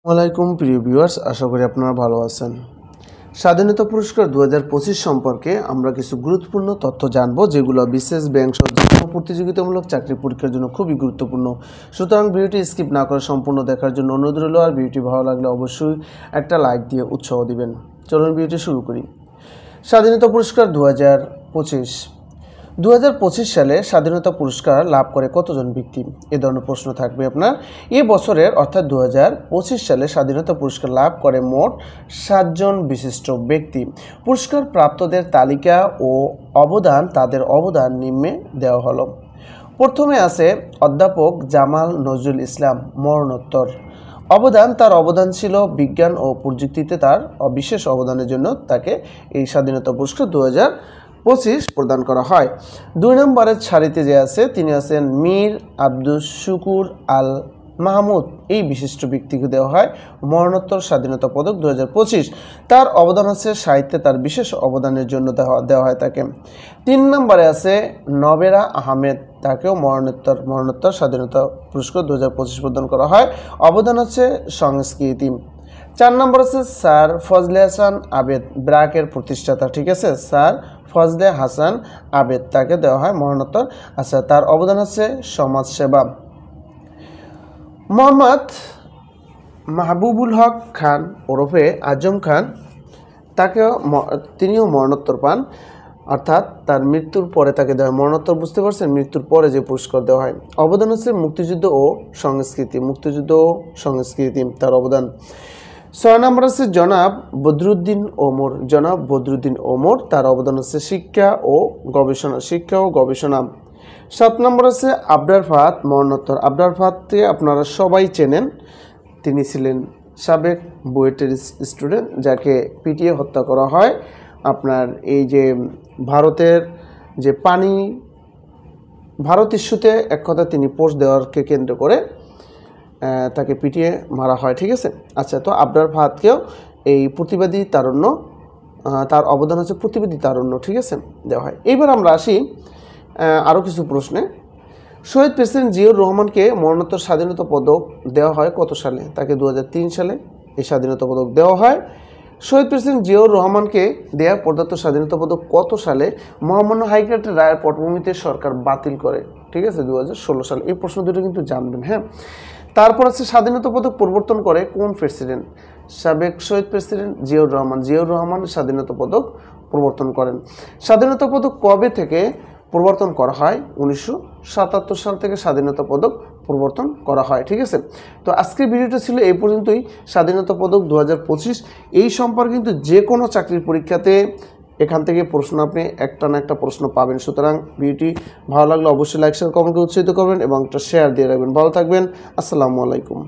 আসসালামাইকুম প্রিয় ভিউয়ার্স, আশা করি আপনারা ভালো আছেন। স্বাধীনতা পুরস্কার 2025 সম্পর্কে আমরা কিছু গুরুত্বপূর্ণ তথ্য জানব, যেগুলো বিশেষ ব্যাংক সহ যেকোনো প্রতিযোগিতামূলক চাকরি পরীক্ষার জন্য খুবই গুরুত্বপূর্ণ। সুতরাং ভিডিওটি স্কিপ না করে সম্পূর্ণ দেখার জন্য অনুরোধ রইল। আর ভিডিওটি ভালো লাগলে অবশ্যই একটা লাইক দিয়ে উৎসাহ দিবেন। চলুন ভিডিওটি শুরু করি। স্বাধীনতা পুরস্কার 2025 সালে স্বাধীনতা পুরস্কার লাভ করে কতজন ব্যক্তি? এ ধরনের প্রশ্ন থাকবে আপনার। এ বছরের অর্থাৎ 2025 সালে স্বাধীনতা পুরস্কার লাভ করে মোট 7 জন বিশিষ্ট ব্যক্তি। পুরস্কার প্রাপ্তদের তালিকা ও তাদের অবদান নিম্নে দেওয়া হলো। প্রথমে আছে অধ্যাপক জামাল নজরুল ইসলাম, মরণোত্তর। তার অবদান ছিল বিজ্ঞান ও প্রযুক্তিতে তার বিশেষ অবদানের জন্য তাকে এই স্বাধীনতা পুরস্কার 2025 প্রদান করা হয়। 2 নম্বরের সারিতে যে আছে তিনি আছেন মীর আব্দুস শুকুর আল মাহমুদ। এই বিশিষ্ট ব্যক্তিকে দেওয়া হয় মরণোত্তর স্বাধীনতা পদক 2025। তার অবদান আছে সাহিত্যে তার বিশেষ অবদানের জন্য দেওয়া হয় তাকে। 3 নম্বরে আছে নবেরা আহমেদ, তাকেও মরণোত্তর স্বাধীনতা পুরস্কার 2025 প্রদান করা হয়। অবদান আছে সংস্কৃতি। 4 নম্বর আছে স্যার ফজলে হাসান আবেদ, ব্র্যাকের প্রতিষ্ঠাতা, ঠিক আছে, স্যার ফজলে হাসান আবেদ, তাকে দেওয়া হয় মরণোত্তর। আচ্ছা, তার অবদান আছে সমাজসেবা। মোহাম্মদ মাহবুবুল হক খান ওরফে আজম খান, তিনিও মরণোত্তর পান, অর্থাৎ তার মৃত্যুর পরে তাকে দেওয়া হয় মরণোত্তর। বুঝতে পারছেন, মৃত্যুর পরে যে পুরস্কার দেওয়া হয়। অবদান আছে মুক্তিযুদ্ধ ও সংস্কৃতি, তার অবদান। 6 নম্বর আছে জনাব বদরুদ্দিন ওমর, তার অবদান আছে শিক্ষা ও গবেষণা। 7 নম্বর আছে আবরার ফাহাদ, মরণোত্তর। আবরার ফাহাদকে আপনারা সবাই চেনেন, তিনি ছিলেন সাবেক বুয়েটের স্টুডেন্ট, যাকে পিটিয়ে হত্যা করা হয়। আপনার এই যে ভারতের যে ভারত ইস্যুতে এক কথা তিনি পোস্ট দেওয়ারকে কেন্দ্র করে তাকে পিটিয়ে মারা হয়, ঠিক আছে। আচ্ছা, তো আবরার ফাহাদকেও এই প্রতিবাদী তারুণ্য, তার অবদান হচ্ছে প্রতিবাদী তারুণ্য, ঠিক আছে, দেওয়া হয়। এইবার আমরা আসি আরও কিছু প্রশ্নে। শহীদ প্রেসিডেন্ট জিয়াউর রহমানকে মরণোত্তর স্বাধীনতা পদক দেওয়া হয় কত সালে? তাকে 2003 সালে এই স্বাধীনতা পদক দেওয়া হয়। শহীদ প্রেসিডেন্ট জিয়াউর রহমানকে দেয়া প্রদত্ত স্বাধীনতা পদক কত সালে মহামান্য হাইকোর্টের রায়ের পটভূমিতে সরকার বাতিল করে? ঠিক আছে, 2016 সালে। এই প্রশ্ন দুটো কিন্তু জানবেন, হ্যাঁ। তারপর আছে স্বাধীনতা পদক প্রবর্তন করে কোন প্রেসিডেন্ট? সাবেক শহীদ প্রেসিডেন্ট জিয়াউর রহমান স্বাধীনতা পদক প্রবর্তন করেন। স্বাধীনতা পদক কবে থেকে প্রবর্তন করা হয়? 1977 সাল থেকে স্বাধীনতা পদক প্রবর্তন করা হয়, ঠিক আছে। তো আজকের ভিডিওটা ছিল এই পর্যন্তই। স্বাধীনতা পদক 2025 এই সম্পর্কে কিন্তু যে কোনো চাকরির পরীক্ষাতে এখান থেকে প্রশ্ন আপনি একটা না একটা প্রশ্ন পাবেন। সুতরাং ভিডিওটি ভালো লাগলে অবশ্যই লাইক শেয়ার কমেন্ট করে উৎসাহিত করবেন এবং একটা শেয়ার দিয়ে রাখবেন। ভালো থাকবেন। আসসালামু আলাইকুম।